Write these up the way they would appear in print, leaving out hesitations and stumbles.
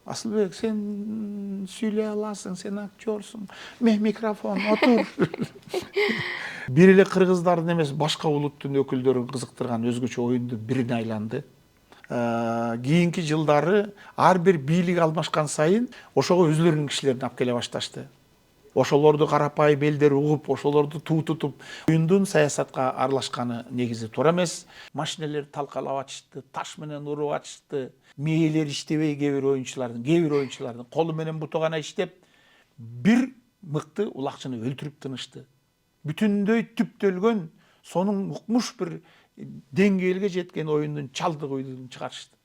Асылбек, сен сүйлей аласың, сен актерсың, мен микрофон, отур. Бир эле кыргыздардын эмес, башка улуттун өкүлдөрүн кызыктырган өзгөчө оюндун бирине айланды. Кийинки жылдары ар бир бийлик алмашкан сайын ошого өзлөрүнүн кишилерин алып келе башташты. Ошолорду карапайым элдер угуп, ошолорду туу тутуп, оюндун саясатка аралашканы негизи туура эмес. Машинелерди талкалап атышты, таш менен уруп атышты. Мээлери иштебей кээ бир оюнчулардын колу менен буту гана иштеп, бир мыкты улакчыны өлтүрүп тынышты. Бүтүндөй түптөлгөн, сонун укмуш бир деңгээлге жеткен оюндун чалдык оюнун чыгарышты.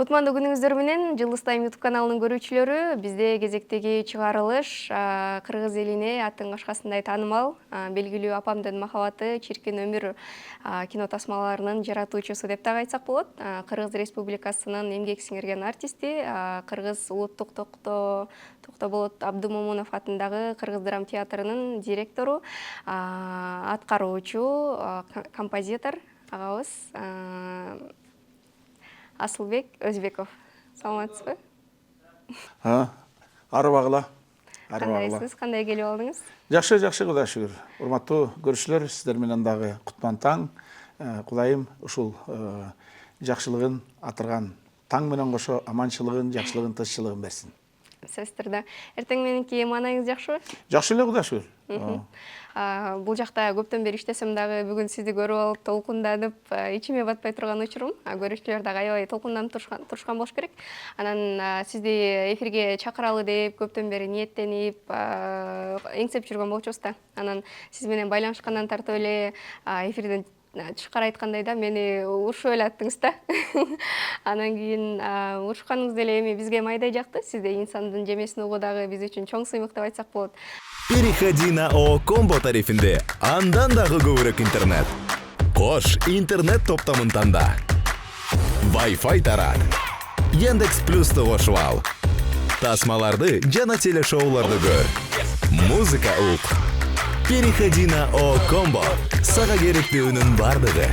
Кутмандуу күнүңүздөр менен Жылдыз Тайм YouTube каналынын көрүүчүлөрү, бизде кезектеги чыгарылыш кыргыз элине аттын кашкасындай таанымал белгилүү апамдын махабаты, чиркин өмүр кино тасмаларынын жаратуучусу деп дагы айтсак болот. Кыргыз Республикасынын эмгек сиңирген артисти, Кыргыз улуттук Токтоболот Абдымомунов атындагы Кыргыз драма театрынын директору, аткаруучу, композитор агабыз Асылбек Өзбеков. Саламатсызбы? Арыбагыла. Кандайсыз? Кандай келип алдыңыз? Жакшы, Кудайга шүгүр. Урматтуу көрүүчүлөр, сиздер менен дагы кутман таң. Кудайым ушул жакшылыгын атырган таң менен кошо аманчылыгын, жакшылыгын, тынччылыгын берсин. Сөзсүз түрдө. Эртең мененки маанайыңыз жакшыбы? Жакшы эле, Кудайга шүгүр. Бул жакта көптөн бери иштесем дагы бүгүн сизди көрүп алып, толкунданып, ичиме батпай турган учурум. Көрүүчүлөр дагы аябай толкунданып турушкан болуш керек. Анан сизди эфирге чакыралы деп көптөн бери ниеттенип, эңсеп жүргөн болчубуз да. Анан сиз менен байланышкандан тартып эле эфирден тышкары айткандай да мени урушуп эле аттыңыз да. Анан кийин урушканыңыз деле эми бизге майдай жакты. Сизде инсандын жемесин угуу дагы биз үчүн чоң сыймык деп айтсак болот. Переходи на ООО Комбо тарифинде андан дагы көбүрөөк интернет. Кош интернет топтомун танда. Wi-Fi тарат. Яндекс Плюсту кошуп ал. Тасмаларды жана телешоуларды көр. Музыка ук. Переходи на ООО Комбо. Сага керектүүнүн бардыгы.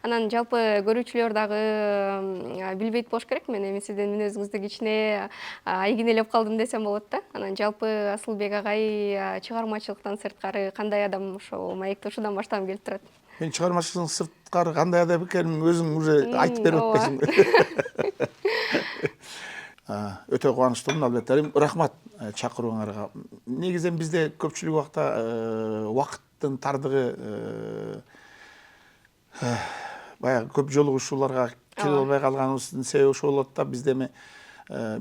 Анан жалпы көрүүчүлөр дагы билбейт болуш керек. Мен эми сиздин мүнөзүңүздү кичине айгинелеп калдым десем болот да. Анан жалпы Асылбек агай чыгармачылыктан сырткары кандай адам, ошо маекти ушудан баштагым келип турат. Мен чыгармачылыктан сырткары кандай адам экенин өзүң уже айтып берип атпайсыңбы? Өтө кубанычтуумун, албетте. Рахмат чакырууңарга. Негизинен бизде көпчүлүк убакта убакыттын тардыгы баягы көп жолугушууларга келе албай калганыбыздын себеби ошол болот да. Бизде эми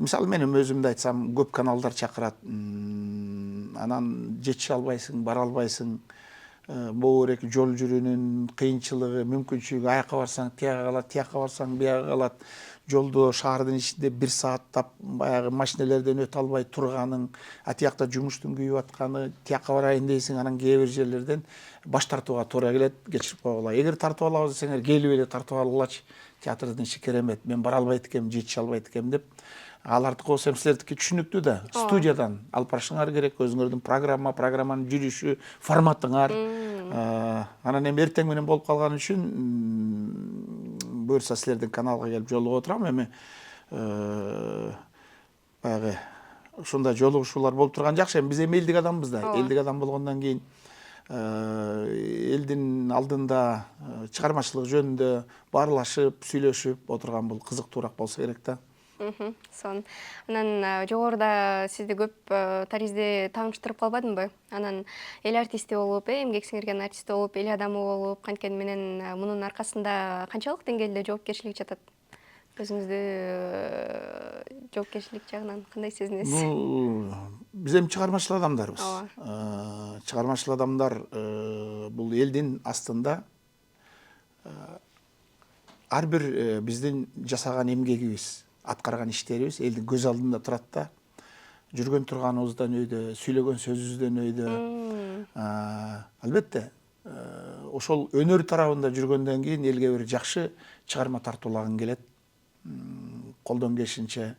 мисалы мен өзүмдү айтсам, көп каналдар чакырат. Анан жетише албайсың, бара албайсың. Могу керек жол жүрүүнүн кыйынчылыгы, мүмкүнчүлүгү, аяка барсаң тияка калат, тияка барсаң бияка калат. Жолдо шаардын ичинде 1 сааттап баягы машинелерден өтө албай турганың, тиякта жумуштун күйүп атканы, тияка барайын дейсиң, анан кээ бир жерлерден баш тартууга туура келет, кечирип койгула. Эгер тартып алабыз десеңер, келип эле тартып алгылачы. Театрдын ичи керемет, мен бара албайт экем, жетише албайт экем деп. Аларды койсом силердики түшүнүктүү да. Студиядан алып барышыңар керек, өзүңөрдүн программанын жүрүшү, форматыңар. Анан эми эртең менен болуп калган үчүн буюрса силердин каналга келип жолугуп отурам. Эми баягы ушундай жолугушуулар болуп турган жакшы. Эми биз эми элдик адамбыз да. Элдик адам болгондон кийин элдин алдында чыгармачылык жөнүндө баарлашып, сүйлөшүп отурган бул кызыктуураак болсо керек да. Сон. Анан жогоруда сизди көп таризде тааныштырып калбадымбы? Анан эл артисти болуп, эмгек сиңирген артисти болуп, эл адамы болуп, канткени менен мунун аркасында канчалык деңгээлде жоопкерчилик жатат? Өзүңүздү жоопкерчилик жагынан кандай сезинесиз? Биз эми чыгармачыл адамдарбыз. Чыгармачыл адамдар бул элдин астында ар бир биздин жасаган эмгегибиз, аткарган иштерибиз элдин көз алдында турат да. Жүргөн турганыбыздан өйдө, сүйлөгөн сөзүбүздөн өйдө. Албетте, ошол өнөр тарабында жүргөндөн кийин элге бир жакшы чыгарма тартуулагың келет. Колдон келишинче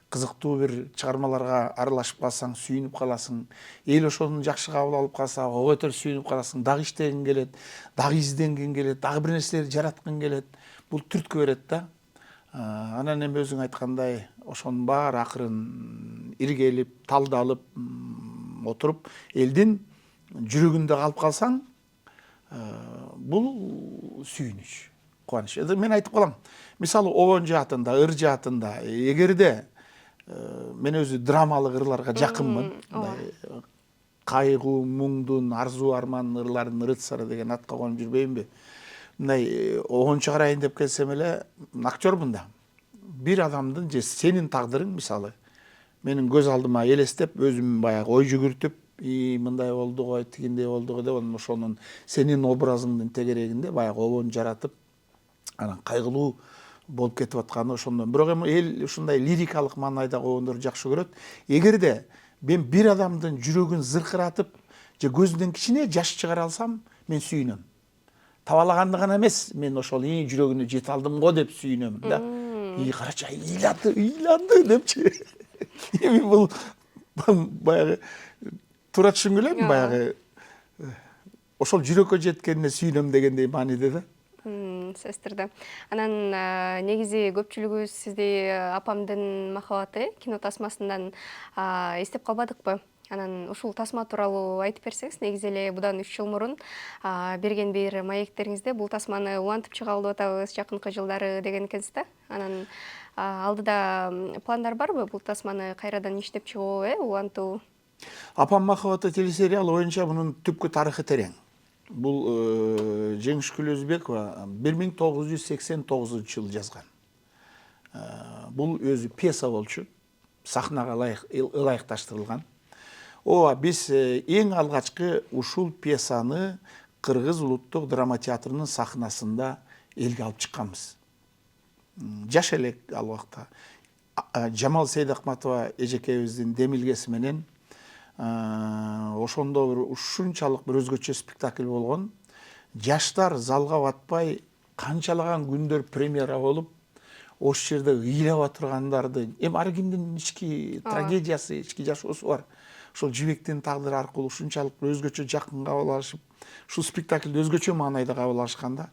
кызыктуу бир чыгармаларга аралашып калсаң, сүйүнүп каласың. Эл ошону жакшы кабыл алып калса, ого бетер сүйүнүп каласың. Дагы иштегиң келет, дагы изденгиң келет, дагы бир нерселерди жараткың келет. Бул түрткү берет да. Анан эми өзүң айткандай ошонун баары акырын иргелип, талдалып отуруп, элдин жүрөгүндө калып калсаң, бул сүйүнүч, кубаныч. Мен айтып калам, мисалы обон жаатында, ыр жаатында, эгерде мен өзү драмалык ырларга жакынмын. Кайгуу, муңдун, арзуу армандын ырларынын рыцары деген атка конуп жүрбөйүнбү? Мындай обон чыгарайын деп келсем эле, актёрмун да. Бир адамдын же сенин тагдырың, мисалы, менин көз алдыма элестеп, өзүм баягы ой жүгүртүп, мындай болду го, тигиндей болду го деп, ошонун сенин образыңдын тегерегинде баягы обон жаратып, анан кайгылуу болуп кетип атканы ошондон. Бирок эми эл ушундай лирикалык маанайдагы обондорду жакшы көрөт. Эгерде мен бир адамдын жүрөгүн зыркыратып, же көзүнөн кичине жаш чыгара алсам, мен сүйүнөм. Табалаганды гана эмес, мен ошол жүрөгүнө жете алдым го деп сүйүнөм да. Карачы, ыйланды депчи. Эми бул баягы туура түшүнгүлө эми баягы ошол жүрөккө жеткенине сүйүнөм дегендей мааниде да. Сөз түрдө. Анан негизи көпчүлүгүбүз сизди апамдын махабаты кино тасмасынан эстеп калбадыкпы? Анан ушул тасма тууралуу айтып берсеңиз, негизи эле будан 3 жыл мурун берген бир маектериңизде бул тасманы улантып чыгалып деп атабыз жакынкы жылдары деген экенсиз да. Анан алдыда пландар барбы бул тасманы кайрадан иштеп чыгуу, улантуу? Апам махабаты телесериалы боюнча мунун түпкү тарыхы терең. Бул Жеңиш Күлөзбекова 1989 жылы жазган. Бул өзү пьеса болчу, сахнага ылайыкташтырылган. Биз эң алгачкы ушул пьесаны Кыргыз улуттук драма театрынын сахнасында элге алып чыкканбыз. Жаш элек ал убакта. Жамал Сейдакматова эжекебиздин демилгеси менен ошондо бир ушунчалык бир өзгөчө спектакль болгон. Жаштар залга батпай канчалаган күндөр премьера болуп, ошол жерде ыйлап отургандарды, эми ар кимдин ички трагедиясы, ички жашоосу бар. Ошол жибектин тагдыры аркылуу ушунчалык өзгөчө жакын кабыл алышып, ушул спектакльди өзгөчө маанайда кабыл алышканда,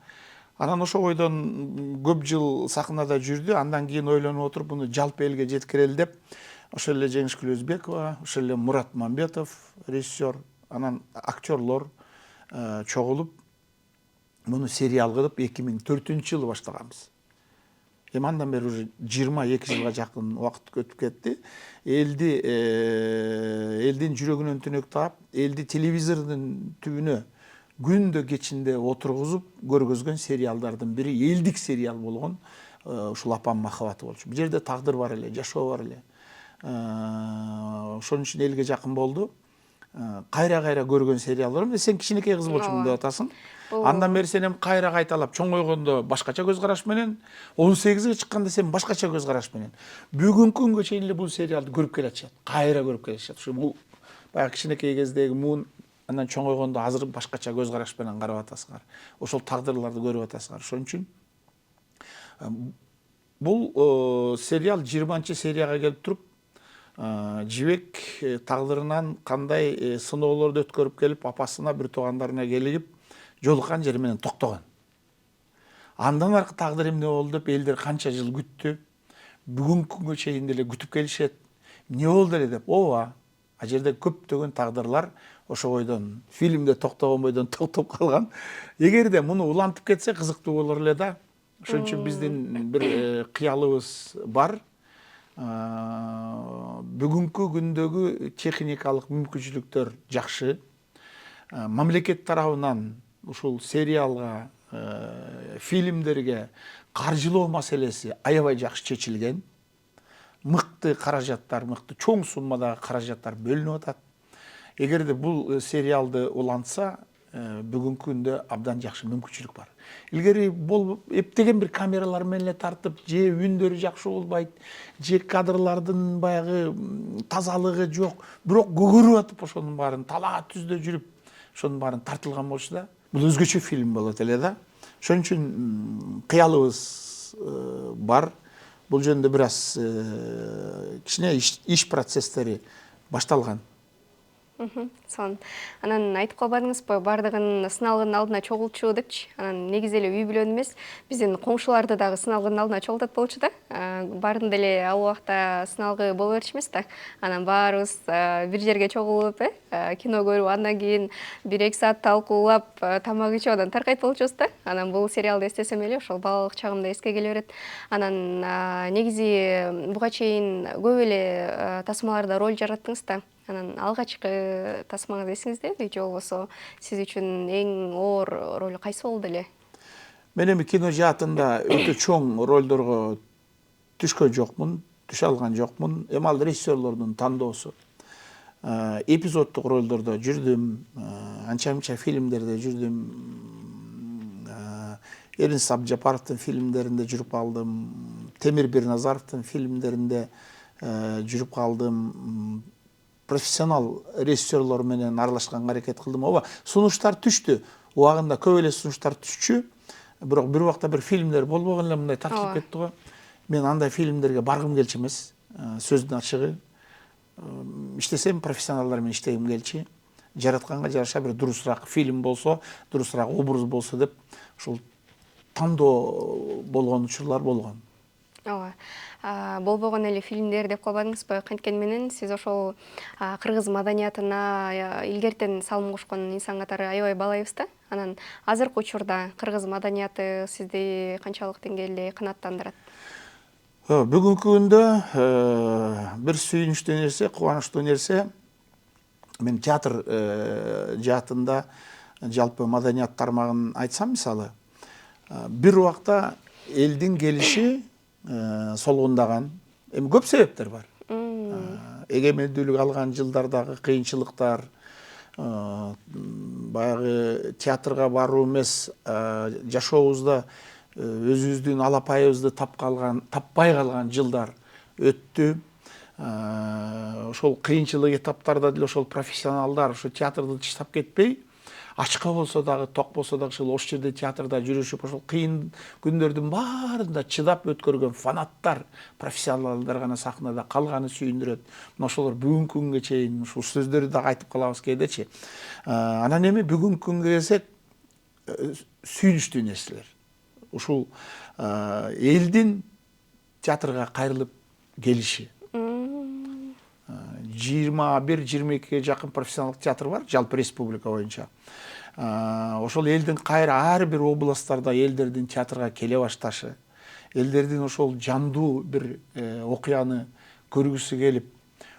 анан ошол бойдон көп жыл сахнада жүрдү. Андан кийин ойлонуп отуруп, буну жалпы элге жеткирели деп, ошол эле Жеңиш Күлөзбекова, ошол эле Мурат Мамбетов, режиссер, анан актерлор чогулуп, муну сериал кылып 2004-жылы баштаганбыз. Эми андан бери уже 22 жылга жакын убакыт өтүп кетти. Элдин жүрөгүнөн түнөк таап, элди телевизордун түбүнө күндө кечинде отургузуп көргөзгөн сериалдардын бири элдик сериал болгон ушул Апам махабаты болчу. Бул жерде тагдыр бар эле, жашоо бар эле. Ошон үчүн элге жакын болду. Кайра-кайра көргөн сериалдар. Сен кичинекей кыз болчумун деп атасың. Андан бери сен эми кайра кайталап чоңойгондо башкача көз караш менен, 18ге чыкканда сен башкача көз караш менен. Бүгүнкү күнгө чейин эле бул сериалды көрүп келатышат. Кайра көрүп келатышат. Ушу бул баягы кичинекей кездеги муун, андан чоңойгондо азыр башкача көз караш менен карап атасыңар. Ошол тагдырларды көрүп атасыңар. Ошон үчүн бул сериал 20-серияга келип туруп, жибек тагдырынан кандай сыноолорду өткөрүп келип, апасына, бир туугандарына келип, жолуккан жери менен токтогон. Андан аркы тагдыр эмне болду деп элдер канча жыл күттү. Бүгүнкү күнгө чейин деле күтүп келишет. Эмне болду эле деп. А жерде көптөгөн тагдырлар ошо бойдон, фильмде токтогон бойдон токтоп калган. Эгерде муну улантып кетсе кызыктуу болор эле да. Ошон үчүн биздин бир кыялыбыз бар. Бүгүнкү күндөгү техникалык мүмкүнчүлүктөр жакшы. Мамлекет тарабынан ушул сериалга, фильмдерге каржылоо маселеси аябай жакшы чечилген. Мыкты каражаттар, мыкты чоң суммадагы каражаттар бөлүнүп атат. Эгерде бул сериалды улантса, бүгүнкү күндө абдан жакшы мүмкүнчүлүк бар. Илгери болуп эптеген бир камералар менен эле тартып, же үндөрү жакшы болбойт, же кадрлардын баягы тазалыгы жок, бирок көгөрүп атып ошонун баарын талаа түздө жүрүп, ошонун баарын тартылган болчу да. Бул өзгөчө фильм болот эле да. Ошон үчүн кыялыбыз бар. Бул жөнүндө бир аз кичине иш процесстери башталган. Сон. Анан айтып калбадыңызбы, бардыгын сыналгындын алдына чогултчу депчи. Анан негизи эле үй бүлөнү эмес, биздин коңшуларды дагы сыналгындын алдына чогултат болчу да. баарында эле ал убакта сыналгы боло берчү эмес да. Анан баарыбыз бир жерге чогулуп, кино көрүп, андан кийин 1-2 саат талкуулап, тамак ичип анан таркайт болчубуз да. Анан бул сериалды эстесем эле ошол балалык чагымда эске келе берет. Анан негизи буга чейин көп эле тасмаларда роль жараттыңыз да. Анан алгачкы тасмаңыз эсиңиздеби же болбосо сиз үчүн эң оор роль кайсы болду эле? Мен эми кино жаатында өтө чоң ролдорго түшкөн жокмун, түшө алган жокмун. Эми ал режиссерлордун тандоосу. Эпизоддук ролдордо жүрдүм, анча-мынча фильмдерде жүрдүм. Эринс Абжапаровдун фильмдеринде жүрүп калдым, Темир Бирназаровдун фильмдеринде жүрүп калдым. Профессионал режиссерлор менен аралашканга аракет кылдым. Ооба, сунуштар түштү. Убагында көп эле сунуштар түшчү. Бирок бир убакта бир фильмдер болбогон эле мындай тартылып кетти го. Мен андай фильмдерге баргым келчү эмес. Сөздүн ачыгы. Иштесем профессионалдар менен иштегим келчү. Жаратканга жараша бир дурусураак фильм болсо, дурусураак образ болсо деп ушул тандоо болгон учурлар болгон. Ооба. Болбогон эле фильмдер деп калбадыңызбы? Канткени менен сиз ошол кыргыз маданиятына илгертен салым кошкон инсан катары аябай баалайбыз да. Анан азыркы учурда кыргыз маданияты сизди канчалык деңгээлде канааттандырат? Бүгүнкү күндө бир сүйүнүчтүү нерсе, кубанычтуу нерсе, мен театр жаатында жалпы маданият тармагын айтсам, мисалы, бир убакта элдин келиши солгундаган, эми көп себептер бар. Эгемендүүлүк алган жылдардагы кыйынчылыктар, баягы театрга баруу эмес, жашообузда өзүбүздүн алапайыбызды таппай калган жылдар өттү. Ошол кыйынчылык этаптарда деле ошол профессионалдар ошо театрды таштап кетпей, ачка болсо дагы, ток болсо дагы ошол жерде театрда жүрүшүп, ошол кыйын күндөрдүн баарында чыдап өткөргөн фанаттар, профессионалдар гана сахнада калганы сүйүндүрөт. Мына ошолор бүгүнкү күнгө чейин ушул сөздөрдү дагы айтып калабыз кээдечи. Анан эми бүгүнкү күнгө келсек, сүйүнүчтүү нерселер. Ушул элдин театрга кайрылып келиши. 21-22 жакын профессионалдык театр бар, жалпы республика боюнча. Ошол элдин кайра ар бир областтарда элдердин театрга келе башташы, элдердин ошол жандуу бир окуяны көргүсү келип,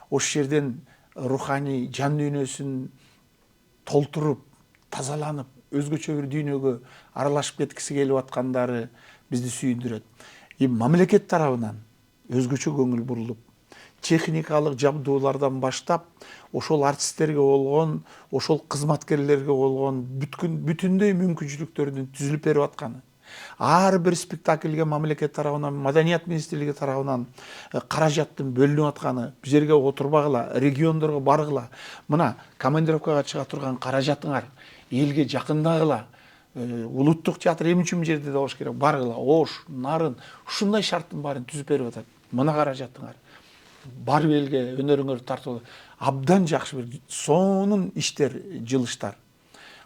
ошол жерден руханий жан дүйнөсүн толтуруп, тазаланып, өзгөчө бир дүйнөгө аралашып кеткиси келип аткандары бизди сүйүндүрөт. Мамлекет тарабынан өзгөчө көңүл бурулуп, техникалык жабдуулардан баштап, ошол артисттерге болгон, ошол кызматкерлерге болгон бүтүндөй мүмкүнчүлүктөрдүн түзүлүп берип атканы. Ар бир спектакльге мамлекет тарабынан, маданият министрлиги тарабынан каражаттын бөлүнүп атканы, бул жерге отурбагыла, региондорго баргыла. Мына командировкага чыга турган каражатыңар элге жакындагыла. Улуттук театр эми үчүн жерде да болуш керек. Баргыла, Ош, Нарын, ушундай шарттын баарын түзүп берип атат. Мына каражатыңар. Барып элге өнөрүңөрдү тартып, абдан жакшы бир сонун иштер, жылыштар.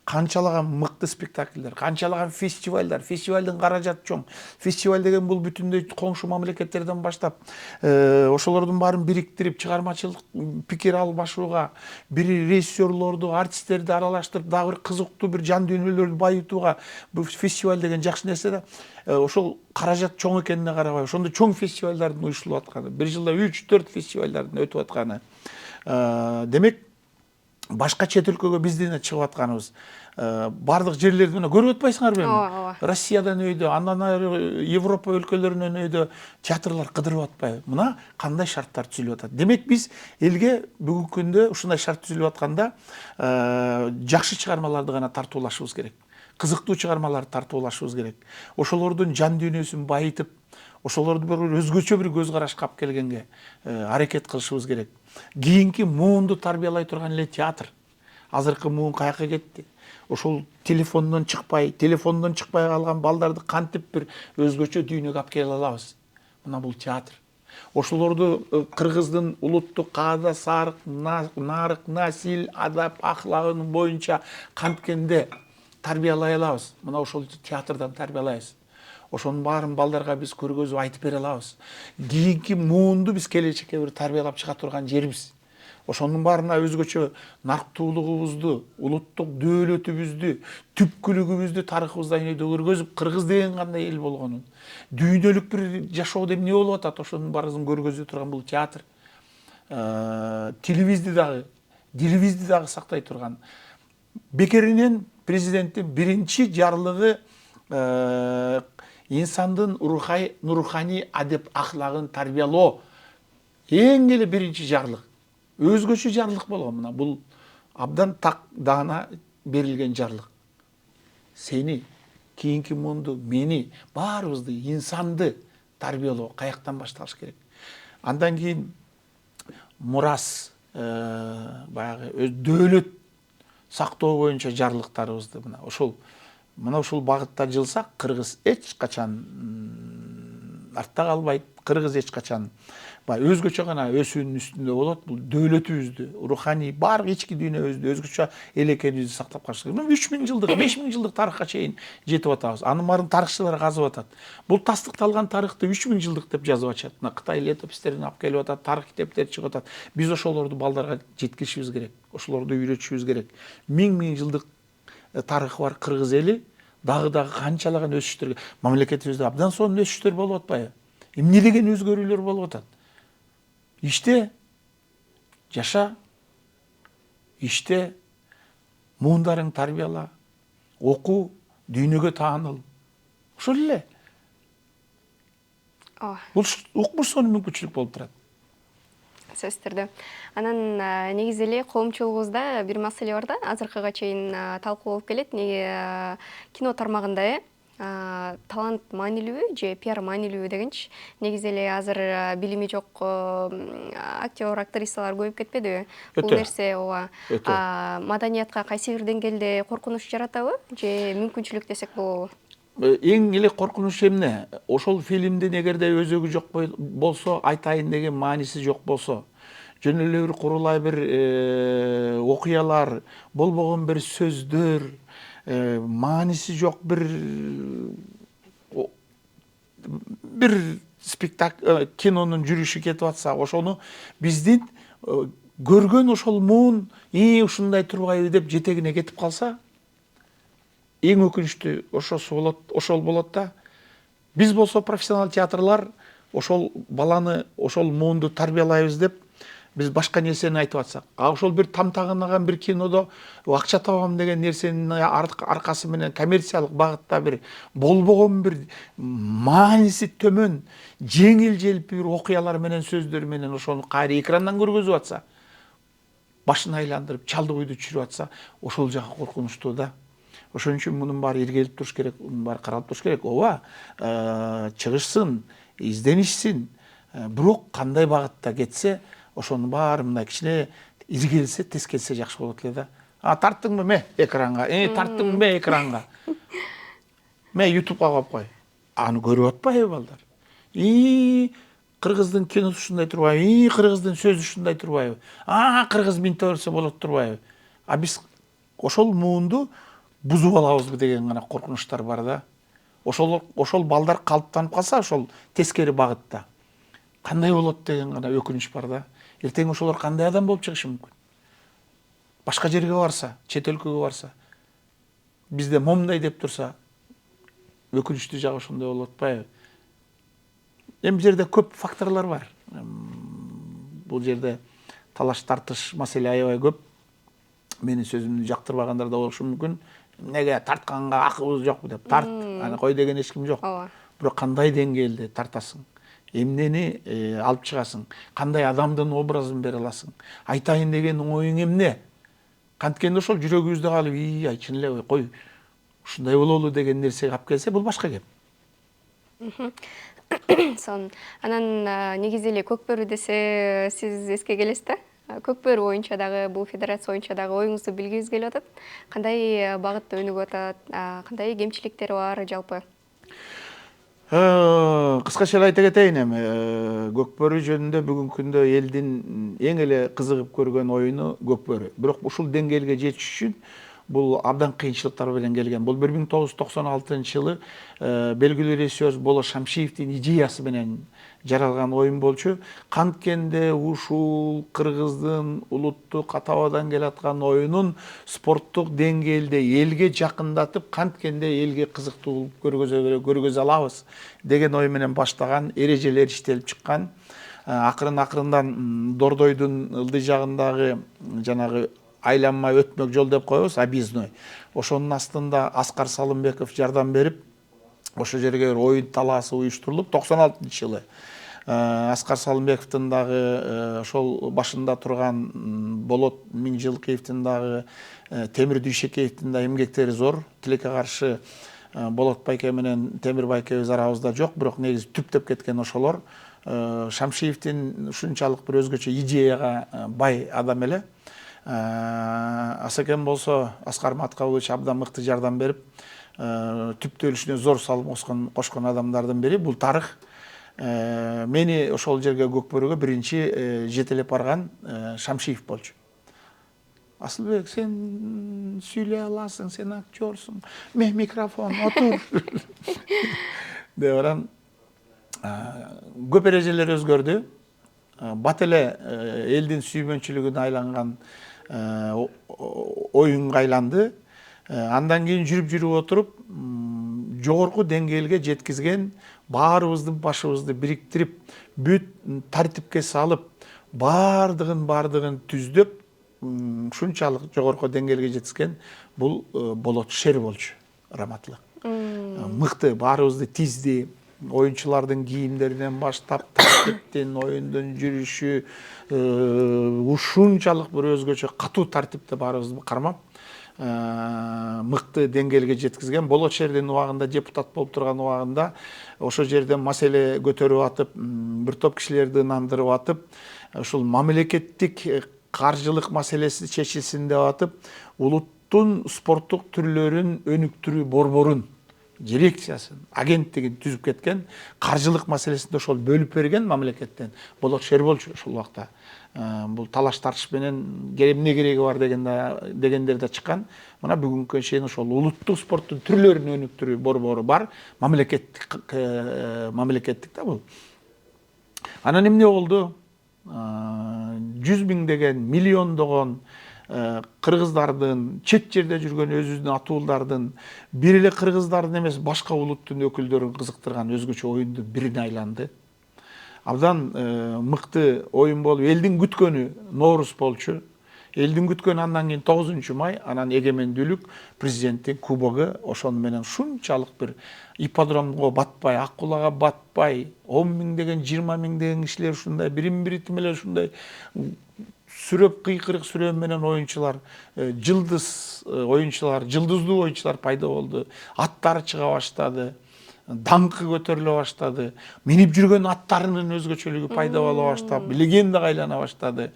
Канчалаган мыкты спектакльдер, канчалаган фестивалдар, фестивалдын каражаты чоң. Фестиваль деген бул бүтүндөй коңшу мамлекеттерден баштап, ошолордун баарын бириктирип, чыгармачылык пикир алмашууга, бир режиссерлорду, артисттерди аралаштырып, дагы бир кызыктуу бир жан дүйнөлөрдү байытууга бул фестиваль деген жакшы нерсе да. Ошол каражат чоң экенине карабай, ошондой чоң фестивалдардын уюштурулуп атканы, бир жылда 3-4 фестивалдардын өтүп атканы. Демек, башка чет өлкөгө биздин чыгып атканыбыз, бардык жерлерди мына көрүп атпайсыңарбы эми? Россиядан өйдө, андан ары Европа өлкөлөрүнөн өйдө театрлар кыдырып атпайбы? Мына кандай шарттар түзүлүп атат. Демек биз элге бүгүнкү күндө ушундай шарт түзүлүп атканда жакшы чыгармаларды гана тартуулашыбыз керек. Кызыктуу чыгармаларды тартуулашыбыз керек. Ошолордун жан дүйнөсүн байытып, ошолорду бір өзгөчө бир көз карашка алып келгенге аракет кылышыбыз керек. Кийинки муунду тарбиялай турган эле театр. Азыркы муун каяка кетти? Ошол телефондон чыкпай калган балдарды кантип бир өзгөчө дүйнөгө алып келе алабыз? Мына бул театр. Ошолорду кыргыздын улуттук каада, сарык, нарык, насил, адап, ахлагынын боюнча канткенде тарбиялай алабыз? Мына ошол театрдан тарбиялайбыз. ошонун баарын балдарга биз көргөзүп айтып бере алабыз. Кийинки муунду биз келечекке бир тарбиялап чыга турган жерибиз. Ошонун баарына өзгөчө нарктуулугубузду, улуттук дөөлөтүбүздү, түпкүлүгүбүздү, тарыхыбызды айнөйдө көргөзүп, кыргыз деген кандай эл болгонун, дүйнөлүк бир жашоо деп эмне болуп атат, ошонун баарын көргөзүп турган бул театр. Тилибизди дагы, дилибизди дагы сактай турган. Бекеринен президенттин биринчи жарлыгы инсандын руханий адеп ахлагын тарбиялоо. Эң эле биринчи жарлык. Өзгөчө жарлык болгон мына. Бул абдан так даана берилген жарлык. Сени, кийинки муунду, мени, баарыбызды, инсанды тарбиялоо каяктан башталыш керек. Андан кийин мурас, баягы дөөлөт сактоо боюнча жарлыктарыбызды мына ушул багытта жылсак, кыргыз эч качан артта калбайт. Кыргыз эч качан өзгөчө гана өсүүнүн үстүндө болот. Бул дөөлөтүбүздү, руханий баардык ички дүйнөбүздү, өзгөчө эл экенибизди сактап калыш керек. 3000 жылдык, 5000 жылдык тарыхка чейин жетип атабыз. Анын баарын тарыхчылар казып атат. Бул тастыкталган тарыхты 3000 жылдык деп жазып атышат. Мына Кытай летопистерин алып келип атат, тарых китептери чыгып атат. Биз ошолорду балдарга жеткиришибиз керек. Ошолорду үйрөтүшүбүз керек. 1000 жылдык тарыхы бар кыргыз эли дагы канчалаган өсүштөргө, мамлекетибизде абдан сонун өсүштөр болуп атпайбы? Эмне деген өзгөрүүлөр болуп атат? Иште жаша, иште муундарың тарбияла, оку, дүйнөгө тааныл. Ошол эле. Бул укмуш сонун мүмкүнчүлүк болуп турат. Сөзсүз түрдө. Анан негизи эле коомчулугубузда бир маселе бар да, азыркыга чейин талкуу болуп келет. Неге кино тармагында талант маанилүүбү же пиар маанилүүбү дегенчи. Негизи эле азыр билими жок актер, актрисалар көбөйүп кетпедиби? Бул нерсе ооба маданиятка кайсы бир деңгээлде коркунуч жаратабы же мүмкүнчүлүк десек болобу? Эң эле коркунуч эмне? Ошол фильмдин эгерде өзөгү жок болсо, айтайын деген мааниси жок болсо, жөн эле бир курулай бир окуялар, болбогон бир сөздөр, мааниси жок бир спектакль, кинонун жүрүшү кетип атса, ошону биздин көргөн ошол муун ушундай турбайбы деп жетегине кетип калса, эң өкүнүчтүү ошол болот да. Биз болсо профессионал театрлар ошол баланы, ошол муунду тарбиялайбыз деп биз башка нерсени айтып атсак, ошол бир тамтагынаган бир кинодо акча табам деген нерсенин аркасы менен коммерциялык багытта бир болбогон бир мааниси төмөн, жеңил желпи бир окуялар менен, сөздөр менен ошону кайра экрандан көргөзүп атса, башын айландырып, чалды буйду чүрүп атса, ошол жагы коркунучтуу да. Ошон үчүн мунун баары иргелип туруш керек, мунун баары каралып туруш керек. Ооба, чыгышсын, изденишсин, бирок кандай багытта кетсе, ошонун баары мындай кичине иргелсе, тез келсе жакшы болот эле да. Тарттыңбы ме экранга? Тарттыңбы ме экранга? Ме ютубка коюп кой. Аны көрүп атпайбы балдар? Кыргыздын киносу ушундай турбайбы? Кыргыздын сөзү ушундай турбайбы? Кыргыз минте берсе болот турбайбы? Биз ошол муунду бузуп алабызбы деген гана коркунучтар бар да. Ошол балдар калыптанып калса, ошол тескери багытта кандай болот деген гана өкүнүч бар да. Эртең ошолор кандай адам болуп чыгышы мүмкүн? Башка жерге барса, чет өлкөгө барса, бизде момундай деп турса, өкүнүчтүү жагы ошондой болуп атпайбы? Бул жерде көп факторлор бар. Бул жерде талаш тартыш маселе аябай көп. Менин сөзүмдү жактырбагандар да болушу мүмкүн. Неге тартканга акыбыз жокпу деп тарт, аны кой деген эч ким жок. Бирок кандай деңгээлде тартасың? Эмнени алып чыгасың? Кандай адамдын образын бере аласың? Айтайын деген оюң эмне? Канткенде ошол жүрөгүбүздө калып, чын эле кой, ушундай бололу деген нерсе алып келсе, бул башка кеп. Анан негизи эле Көкбөрү десе сиз эске келесиз да? Көкбөрү боюнча дагы, бул федерация боюнча дагы оюңузду билгибиз келип атат. Кандай багытта өнүгүп атат? Кандай кемчиликтери бар жалпы? Кыскача эле айта кетейин эми, Көкбөрү жөнүндө бүгүнкү күндө элдин эң эле кызыгып көргөн оюну Көкбөрү. Бирок ушул деңгээлге жетиш үчүн бул абдан кыйынчылыктар менен келген. Бул 1996-жылы белгилүү режиссер Болот Шамшиевдин идеясы менен жаралган оюн болчу. Канткенде ушул кыргыздын улуттук катабадан келаткан оюнун спорттук деңгээлде элге жакындатып, канткенде элге кызыктуу көргөзө алабыз деген ой менен баштаган, эрежелер иштелип чыккан. Акырын-акырындан Дордойдун ылдый жагындагы жанагы айланма өтмөк жол деп коебуз, объездной. Ошонун астында Аскар Салымбеков жардам берип, ошол жерге оюн талаасы уюштурулуп 96-жылы Аскар Салымбековдун дагы ошол башында турган Болот Миңжилкеевдин дагы Темир Дүйшекеевдин да эмгектери зор. Тилекке каршы Болот байке менен Темир байкебиз арабызда жок, бирок негизи түптөп кеткен ошолор. Шамшиевдин ушунчалык бир өзгөчө идеяга бай адам эле. Асакен болсо Аскар Маткалович абдан мыкты жардам берип, түптөлүшүнө зор салым кошкон адамдардын бири. Бул тарых. Мени ошол жерге Көкбөрөгө биринчи жетелеп барган Шамшиев болчу. Асылбек, сен сүйлөй аласың, сен актёрсуң, мен микрофон, отур. Деп барам. Көп эрежелер өзгөрдү. Бат эле элдин сүймөнчүлүгүнө айланган оюнга айланды. Андан кийин жүрүп отуруп, жогорку деңгээлге жеткизген, баарыбыздын башыбызды бириктирип, бүт тартипке салып, бардыгын түздөп, ушунчалык жогорку деңгээлге жеткизген бул Болот Шер болчу, раматтылык. Мыкты, баарыбызды тизди, оюнчулардын кийимдеринен баштап, тартиптен, оюндун жүрүшү, ушунчалык бир өзгөчө катуу тартипте баарыбызды кармап, мыкты деңгээлге жеткизген. Болот Шердин убагында, депутат болуп турган убагында ошол жерден маселе көтөрүп атып, бир топ кишилерди ынандырып атып, ушул мамлекеттик каржылык маселеси чечилсин деп атып, улуттун спорттук түрлөрүн өнүктүрүү борборун, дирекциясын, агенттигин түзүп кеткен, каржылык маселесинде ошол бөлүп берген мамлекеттен Болот Шер болчу ошол убакта. Бул талаш тартыш менен эмне кереги бар дегендер да чыккан. Мына бүгүнкү чейин ошол улуттук спорттун түрлөрүн өнүктүрүү борбору бар, мамлекеттик да бул. Анан эмне болду? 100 миңдеген, миллиондогон кыргыздардын, чет жерде жүргөн өзүбүздүн атуулдардын, бир эле кыргыздардын эмес, башка улуттун өкүлдөрүн кызыктырган өзгөчө оюндун бирине айланды. Абдан мыкты оюн болуп, элдин күткөнү Ноорус болчу. Элдин күткөнү андан кийин 9-май, анан эгемендүүлүк, президенттин кубогу. Ошону менен ушунчалык бир ипподромго батпай, ак кулага батпай, 10 миңдеген, 20 миңдеген кишилер ушундай бири менен ушундай сүрөп, кыйкырык сүрөө менен оюнчулар, жылдыздуу оюнчулар пайда болду. Аттары чыга баштады. Даңкы көтөрүлө баштады. Минип жүргөн аттарынын өзгөчөлүгү пайда боло баштап, легендага айлана баштады.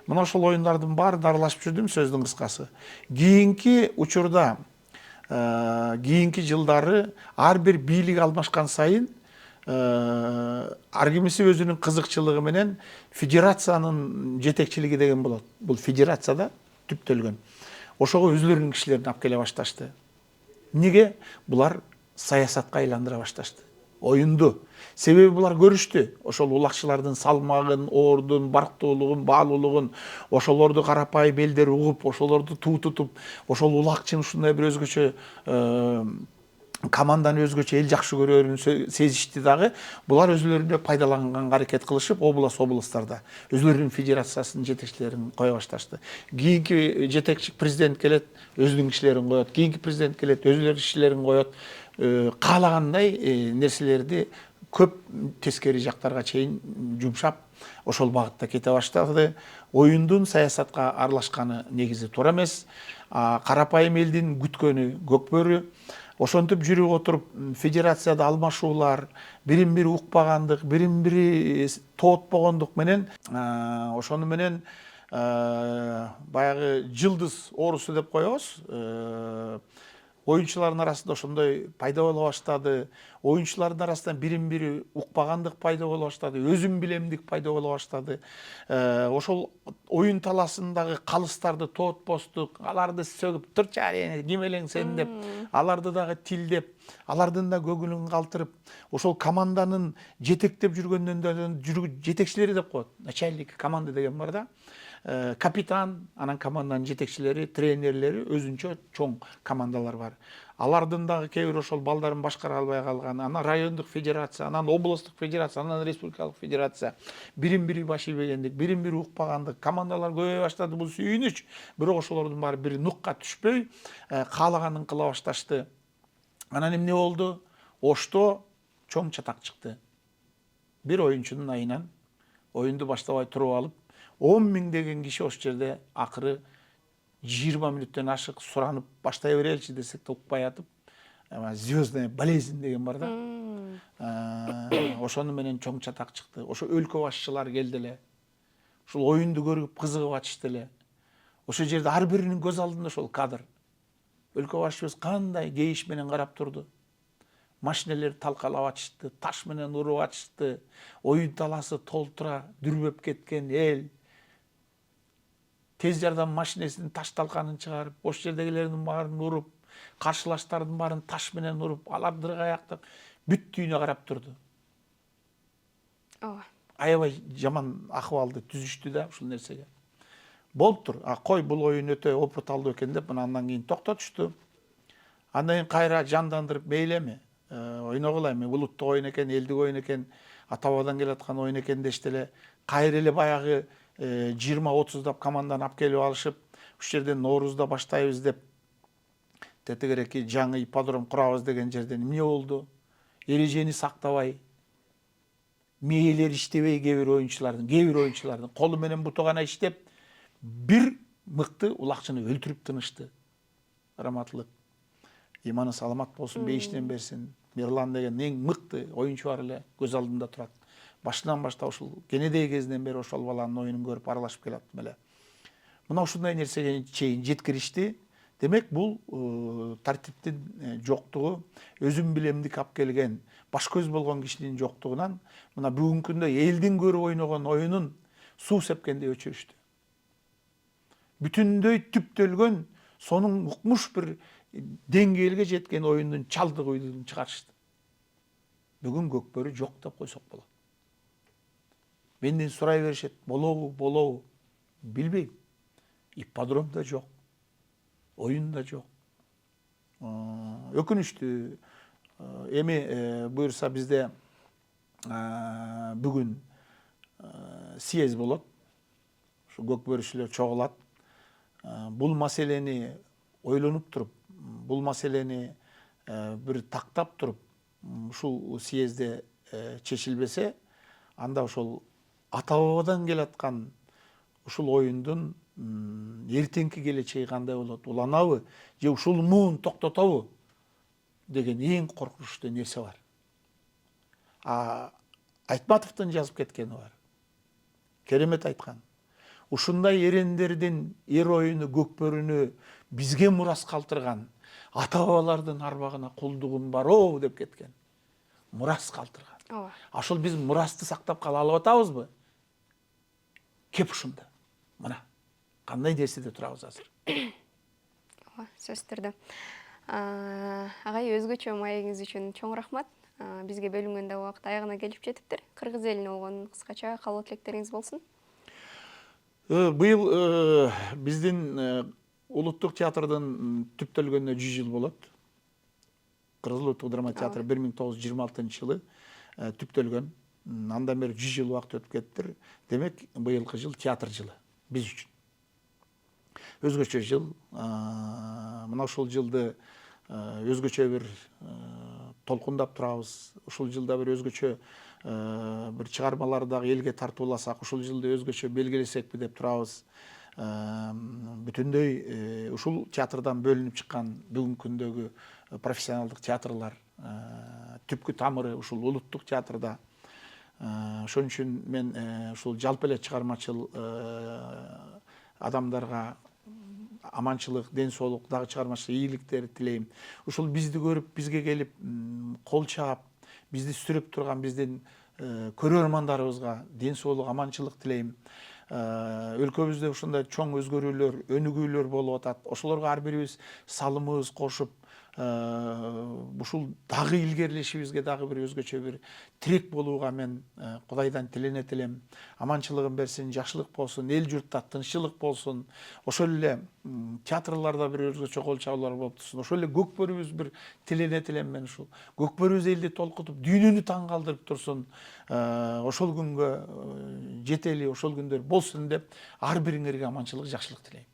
Мына ошол оюндардын баарын аралашып жүрдүм, сөздүн кыскасы. Кийинки учурда, кийинки жылдары ар бир бийлик алмашкан сайын ар кимиси өзүнүн кызыкчылыгы менен федерациянын жетекчилиги деген болот. Бул федерацияда түптөлгөн. Ошого өзлөрүнүн кишилерин алып келе башташты. Неге? Булар саясатка айландыра башташты оюнду. Себеби булар көрүштү. Ошол улакчылардын салмагын, ордун, барктуулугун, баалуулугун, ошолорду карапайым элдер угуп, ошолорду туу тутуп, ошол улакчынын ушундай бир өзгөчө команданы өзгөчө эл жакшы көрөрүн сезишти дагы. Булар өзлөрүнө пайдаланганга аракет кылышып, областарда өзлөрүнүн федерациясынын жетекчилерин кое башташты. Кийинки жетекчи президент келет, өзүнүн кишилерин коет. Кийинки президент келет, өзүлөрүнүн кишилерин коет. Каалагандай нерселерди көп тескери жактарга чейин жумшап, ошол багытта кете баштады. Оюндун саясатка аралашканы негизи туура эмес. Карапайым элдин күткөнү Көкбөрү. Ошентип жүрүп отуруп, федерацияда алмашуулар, бирин бири укпагандык, бирин бири тоотпогондук менен, ошону менен баягы жылдыз оорусу деп коебуз. Оюнчулардын арасында ошондой пайда боло баштады. Oyuncuların арасынан бирин-бири укпагандык пайда боло баштады, өзүм билемдик пайда боло баштады. Ошол oyun таласындагы калыстарды тоот постук, аларды сөгүп, турчу ары ким элең сен деп, аларды дагы тилдеп, алардын да көгүлүн калтырып, ошол команданын жетектеп жүргөндөн жетекчилери деп коет. Начальник команды деген бар да. Капитан, анан команданын жетекчилери, тренерлери, өзүнчө чоң командалар бар. Алардын дагы кээ бир ошол балдарын башкара албай калган, анан райондук федерация, анан областтык федерация, анан республикалык федерация, бирин-бири баш ийбегендик, бирин-бири укпагандык, командалар көбөйө баштады, бул сүйүнүч. Бирок ошолордун баары бири нукка түшпөй, каалаганын кыла башташты. Анан эмне болду? Ошто чоң чатак чыкты. Бир oyunчунун айынан оюнду баштабай туруп алып, 10 миңдеген киши ошол жерде акыры 20 мүнөттөн ашык суранып баштай береличи десек да укпай атып, звездная болезнь деген бар да. Ошону менен чоң чатак чыкты. Ошо өлкө башчылары келди эле. Ушул оюнду көрүп кызыгып атышты эле. Ошол жерде ар биринин көз алдында ошол кадр. Өлкө башчыбыз кандай кейиш менен карап турду. Машинелер талкалап атышты, таш менен уруп атышты. Оюн таласы толтура дүрбөп кеткен эл. Тез жардам машинесинин таш талканын чыгарып, ошол жердегилердин баарын уруп, каршылаштардын баарын таш менен уруп, алар дыргаяктап бүттүйүнө карап турду. Ооба. Аябай жаман акыбалды түзүштү да ушул нерсеге. Болуптур. Кой бул оюн өтө опыталдуу экен деп, андан кийин токтотушту. Андан кийин кайра жандандырып мейлеми, ойногула эми улуттук оюн экен, элдик оюн экен, ата бабадан келаткан оюн экен дешти эле. Кайра эле баягы 20-30 команданы алып келип алышып, уш жерден Ноорузда баштайбыз деп, тетегереки жаңы ипподром курабыз деген жерден эмне болду? Эрежени сактабай, мээлери иштебей кээ бир оюнчулардын колу менен буту гана иштеп, бир мыкты улакчыны өлтүрүп тынышты. Раматтылык. Иманы саламат болсун, бейиштен берсин. Мирлан деген эң мыкты оюнчу бар эле, көз алдымда турат. Башынан баштап ушул кенедей кезинен бери ошол баланын оюнун көрүп аралашып келаттым эле. Мына ушундай нерсеге чейин жеткиришти. Демек бул тартиптин жоктугу, өзүм билемдик алып келген, баш көз болгон кишинин жоктугунан мына бүгүнкү күндө элдин көрүп ойногон оюнун суу сепкендей өчүрүштү. Бүтүндөй түптөлгөн, сонун укмуш бир деңгээлге жеткен оюндун чалдык уйдун чыгарышты. Бүгүн көкбөрү жок деп койсок болот. Менден сурай беришет, болобу, билбейм. Ипподром да жок, оюн да жок. Өкүнүчтүү. Эми буюрса бизде бүгүн съезд болот. Ушу көкбөрүчүлөр чогулат. Бул маселени ойлонуп туруп, бул маселени бир тактап туруп, ушул съездде чечилбесе, анда ошол ата бабадан келаткан ушул оюндун эртеңки келечеги кандай болот? Уланабы же ушул муун токтотобу деген эң коркунучтуу нерсе бар. Айтматовдун жазып кеткени бар. Керемет айткан. Ушундай эрендердин эр оюну, көкбөрүнү бизге мурас калтырган ата бабалардын арбагына кулдугум бар деп кеткен. Мурас калтырган. Ооба. Ошол биз мурасты сактап кала алып атабызбы? Кеп ушунда. Мына кандай нерседе турабыз азыр. Ооба, сөзсүз түрдө. Агай, өзгөчө маегиңиз үчүн чоң рахмат. Бизге бөлүнгөн да убакыт аягына келип жетиптир. Кыргыз элине болгон кыскача каалоо тилектериңиз болсун. Быйыл биздин улуттук театрдын түптөлгөнүнө 100 жыл болот. Кыргыз улуттук драма театры 1926-жылы түптөлгөн. Андан бери 100 жыл убакыт өтүп кеттир. Демек, быйылкы жыл театр жылы биз үчүн. Өзгөчө жыл. Мына ушул жылды өзгөчө бир толкундап турабыз. Ушул жылда бир өзгөчө бир чыгармаларды дагы элге тартууласак, ушул жылды өзгөчө белгилесекпи деп турабыз. Бүтүндөй ушул театрдан бөлүнүп чыккан бүгүнкү күндөгү профессионалдык театрлар түпкү тамыры ушул улуттук театрда. Ошон үчүн мен ушул жалпы эле чыгармачыл адамдарга аманчылык, ден соолук, дагы чыгармачылык ийгиликтер тилейм. Ушул бизди көрүп, бизге келип, кол чаап, бизди сүрүп турган биздин көрөрмандарыбызга ден соолук, аманчылык тилейм. Өлкөбүздө ушундай чоң өзгөрүүлөр, өнүгүүлөр болуп атат. Ошолорго ар бирибиз салымыбыз кошуп, ушул дагы илгерилешибизге дагы бир өзгөчө бир тирек болууга мен Кудайдан тиленет элем. Аманчылыгын берсин, жакшылык болсун, эл журтта тынччылык болсун. Ошол эле театрларда бир өзгөчө кол чабуулар болуп турсун. Ошол эле көкбөрүбүз бир тиленет элем мен ушул. Көкбөрүбүз элди толкутуп, дүйнөнү таң калтырып турсун. Ошол күнгө жетели, ошол күндөр болсун деп ар бириңерге аманчылык, жакшылык тилейм.